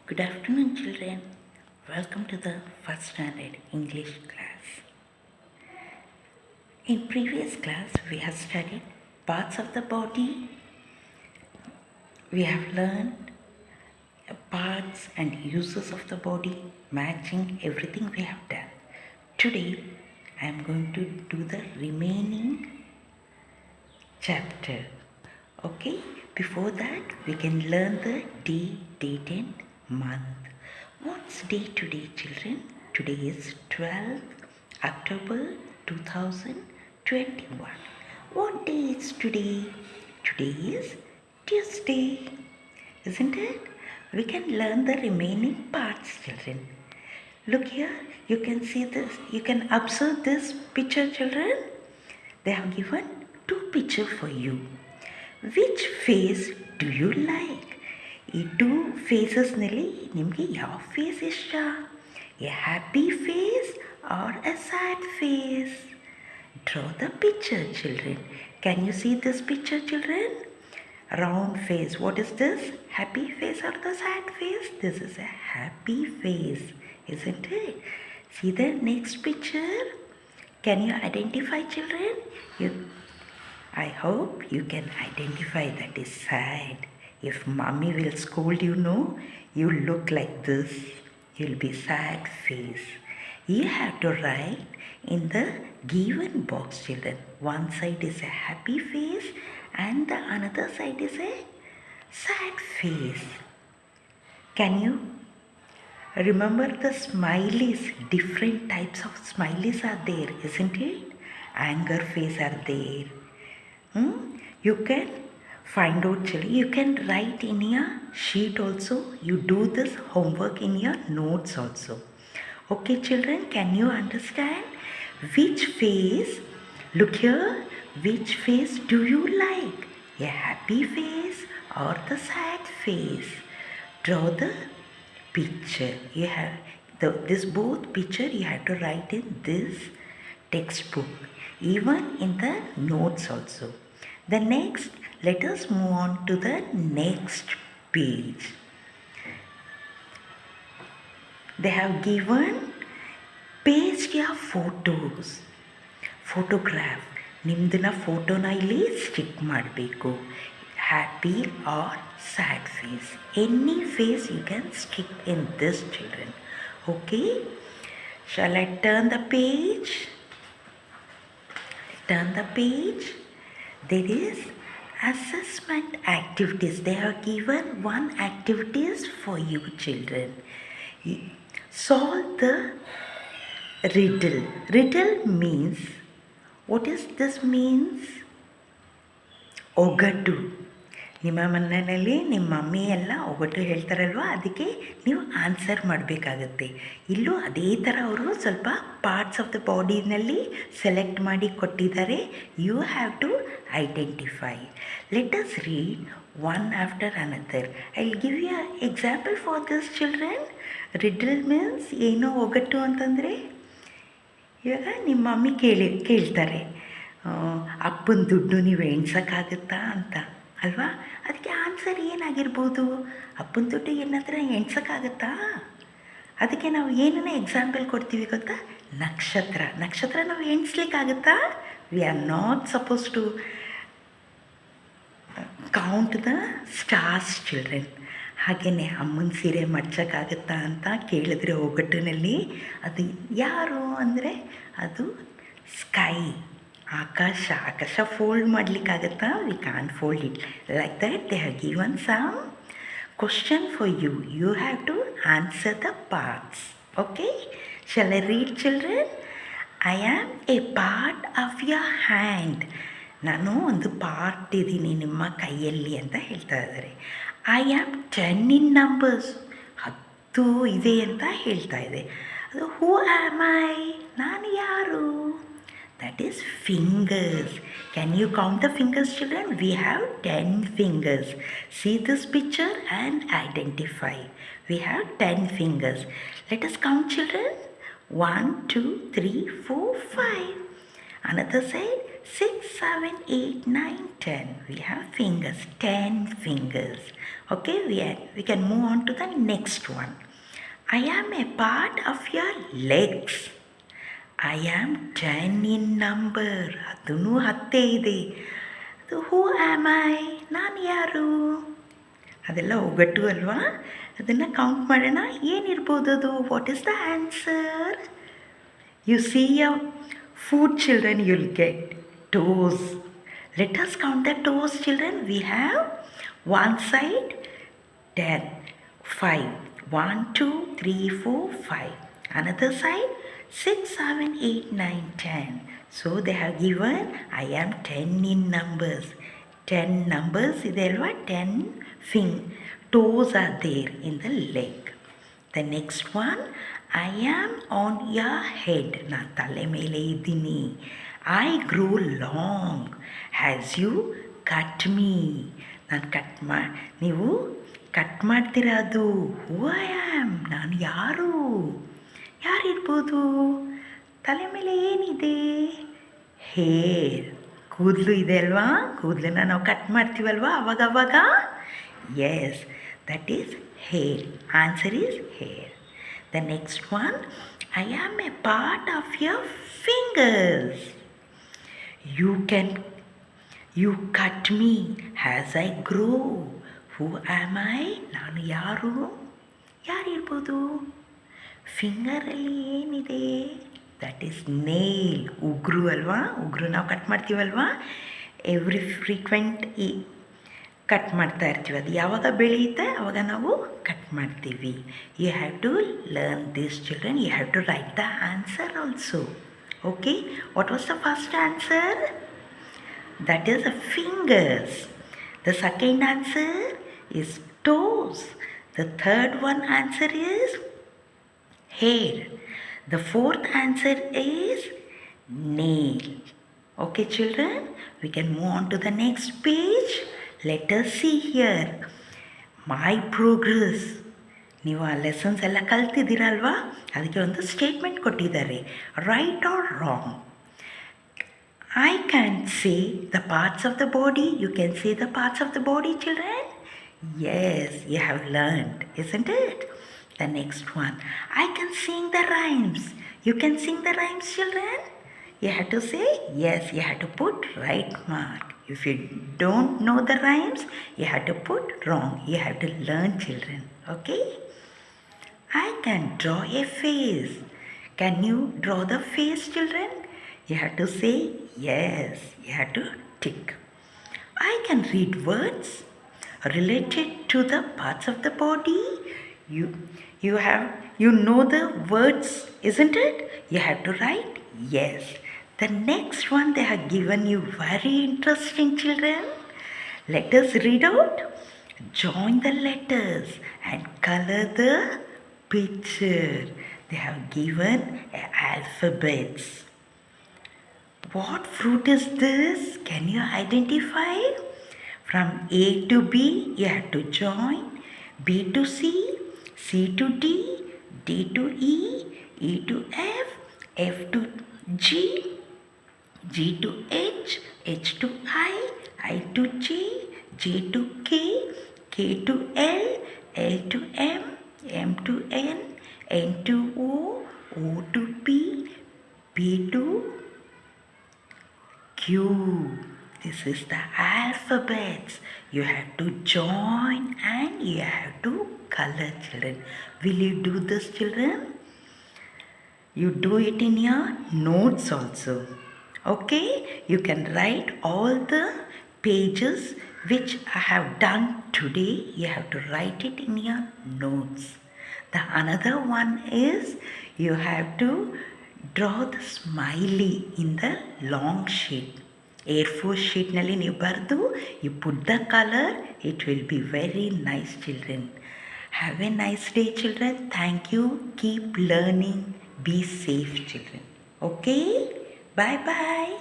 Good afternoon, children. Welcome to the first standard English class. In previous class, we have studied parts of the body. We have learned parts and uses of the body, matching everything we have done. Today, I am going to do the remaining chapter. Okay, before that, we can learn the day, date, and month. What's day today, children? Today is 12th October 2021. What day is today? Today is Tuesday, isn't it? We can learn the remaining parts, children. Look here, you can see this, you can observe this picture, children. They have given two pictures for you. Which face do you like? ಈ two ಫೇಸಸ್ನಲ್ಲಿ ನಿಮಗೆ ಯಾವ face ಇಷ್ಟ? A happy face or a sad face? Draw the picture, children. Can you see this picture, children? Round face. What is this? Happy face or the sad face? This is a happy face, isn't it? See the next picture. Can you identify, children? I hope you can identify that is sad. If mommy will scold you, you look like this. You'll be sad face. You have to write in the given box, children. One side is a happy face and the another side is a sad face. Can you remember the smileys? Different types of smileys are there, isn't it? Anger face are there. You can find out, children. You can write in your sheet also. You do this homework in your notes also. Okay, children, can you understand? Which face, look here, which face do you like? A happy face or the sad face? Draw the picture. You have this both picture you have to write in this textbook, even in the notes also. The next, let us move on to the next page. They have given paste your photos. Photograph. ನಿಮ್ಮದನ್ನ ಫೋಟೋನ ಇಲ್ಲಿ stick ಮಾಡಬೇಕು. Happy or sad face. Any face you can stick in this, children. Okay, shall I turn the page? Turn the page. There is assessment activities. They have given one activities for you, children. Solve the riddle. Riddle means, what is this means? ಒಗಟು. ನಿಮ್ಮ ಮನೆಯಲ್ಲಿ ನಿಮ್ಮ mummy ಎಲ್ಲ ಒಗಟು ಹೇಳ್ತಾರಲ್ವ, ಅದಕ್ಕೆ ನೀವು answer ಮಾಡಬೇಕಾಗತ್ತೆ. ಇಲ್ಲೂ ಅದೇ ಥರ ಅವರು ಸ್ವಲ್ಪ ಪಾರ್ಟ್ಸ್ ಆಫ್ ದ ಬಾಡಿನಲ್ಲಿ ಸೆಲೆಕ್ಟ್ ಮಾಡಿ ಕೊಟ್ಟಿದ್ದಾರೆ. You have to identify. Let us read one after another. I will give you example for this, children. Riddle means ಏನು ಒಗಟು ಅಂತಂದರೆ, ಇವಾಗ ನಿಮ್ಮ ಮಮ್ಮಿ ಕೇಳ್ತಾರೆ, ಅಪ್ಪನ ದುಡ್ಡು ನೀವು ಎಣ್ಸೋಕ್ಕಾಗುತ್ತಾ ಅಂತ ಅಲ್ವಾ? ಅದಕ್ಕೆ ಆನ್ಸರ್ ಏನಾಗಿರ್ಬೋದು? ಅಪ್ಪನ ದುಡ್ಡು ಏನಂದ್ರೆ ಎಣ್ಸೋಕ್ಕಾಗತ್ತಾ? ಅದಕ್ಕೆ ನಾವು ಏನನ್ನ ಎಕ್ಸಾಂಪಲ್ ಕೊಡ್ತೀವಿ ಗೊತ್ತಾ? ನಕ್ಷತ್ರ. ನಕ್ಷತ್ರ ನಾವು ಎಣ್ಸ್ಲಿಕ್ಕಾಗುತ್ತಾ? We are not suppose to count the stars, children. ಹಾಗೆಯೇ ಅಮ್ಮನ ಸೀರೆ ಮಡ್ಚೋಕ್ಕಾಗುತ್ತಾ ಅಂತ ಕೇಳಿದ್ರೆ ಒಗಟ್ಟಿನಲ್ಲಿ, ಅದು ಯಾರು ಅಂದರೆ ಅದು ಸ್ಕೈ, ಆಕಾಶ ಫೋಲ್ಡ್ ಮಾಡಲಿಕ್ಕಾಗತ್ತಾ? We can't fold it like that. They have given some question for you. You have to answer the parts. Okay, shall I read, children? I am a part of your hand. ನಾನು ಒಂದು part ಇದ್ದೀನಿ ನಿಮ್ಮ ಕೈಯಲ್ಲಿ ಅಂತ ಹೇಳ್ತಾ ಇದ್ದಾರೆ. I am 10 in numbers. 10 ಇದೆ ಅಂತ ಹೇಳ್ತಾ ಇದೆ. ಅದು ಹೂ ಆಮ್ ಐ? ನಾನು ಯಾರು? That is fingers. Can you count the fingers, children? We have 10 fingers. See this picture and identify. We have 10 fingers. Let us count, children. 1, 2, 3, 4, 5. Another side, 6, 7, 8, 9, 10. We have fingers, 10 fingers. Okay, we can move on to the next one. I am a part of your legs. I am 10 in number. ಅದನ್ನು 10 ಇದೆ. Who am I? ನಾನು ಯಾರು? ಅದೆಲ್ಲ ಒಗಟು ಅಲ್ವಾ? ಅದನ್ನು count ಮಾಡೋಣ. ಏನಿರ್ಬೋದು ಅದು? What is the answer? You see your food, children, you'll get toes. Let us count the toes, children. We have one side 10, 5. 1, 2, 3, 4, 5. Another side 6, 7, 8, 9, 10. So they have given I am 10 in numbers. 10 numbers is there, 10 toes are there in the leg. The next one, I am on your head. Na tale mele idini. I grow long as you cut me. ನಾನು ನೀವು cut ಮಾಡ್ತೀರಾ ಅದು. Who I am, ನಾನು ಯಾರಿರ್ಬೋದು? ತಲೆ ಮೇಲೆ ಏನಿದೆ? Hair, ಕೂದಲು ಇದೆ ಅಲ್ವಾ? ಕೂದಲನ್ನ ನಾವು ಕಟ್ ಮಾಡ್ತೀವಲ್ವಾ ಅವಾಗ. Yes, that is hair. Answer is hair. The next one, I am a part of your fingers. You cut me as I grow. Who am I? ನಾನು ಯಾರಿರ್ಬೋದು? ಫಿಂಗರಲ್ಲಿ ಏನಿದೆ? That is nail. ಉಗುರು ಅಲ್ವಾ? ಉಗುರು ನಾವು ಕಟ್ ಮಾಡ್ತೀವಲ್ವಾ? ಎವ್ರಿ ಫ್ರೀಕ್ವೆಂಟ್ ಕಟ್ ಮಾಡ್ತಾ ಇರ್ತೀವಿ. ಅದು ಯಾವಾಗ ಬೆಳೆಯುತ್ತೆ ಆವಾಗ ನಾವು ಕಟ್ ಮಾಡ್ತೀವಿ. You have to learn this, children. You have to write the answer also. Okay, what was the first answer? That is the fingers. The second answer is toes. The third one answer is hair. The fourth answer is nail. Okay, children, we can move on to the next page. Let us see here. My progress. ನೀವು ಆ lessons ಎಲ್ಲ ಕಲ್ತಿದ್ದೀರಲ್ವಾ? ಅದಕ್ಕೆ ಒಂದು statement ಕೊಟ್ಟಿದ್ದಾರೆ. Right or wrong? I can say the parts of the body. You can say the parts of the body, children. Yes, you have learned, isn't it? The next one, I can sing the rhymes. You can sing the rhymes, children. You have to say yes, you have to put right mark. If you don't know the rhymes, you have to put wrong. You have to learn, children. Okay? I can draw a face. Can you draw the face, children? You have to say yes. You have to tick. I can read words related to the parts of the body. You know the words, isn't it? You have to write yes. The next one they have given you very interesting, children. Let us read out. Join the letters and color the picture. They have given alphabets. What fruit is this? Can you identify? From A to B, you have to join. B to C, C to D, D to E, E to F, F to G, G to H, H to I to J, J to K, K to L, L to M, M to N, N to O, O to P, P to Q. This is the alphabets. You have to join and you have to color, children. Will you do this, children? You do it in your notes also. Okay? You can write all the pages which I have done today. You have to write it in your notes. The another one is you have to draw the smiley in the long sheet. A4 sheetನಲ್ಲಿ ನೀವು ಬರೆದು you put the color. It will be very nice, children. Have a nice day, children. Thank you. Keep learning. Be safe, children. Okay? Bye-bye.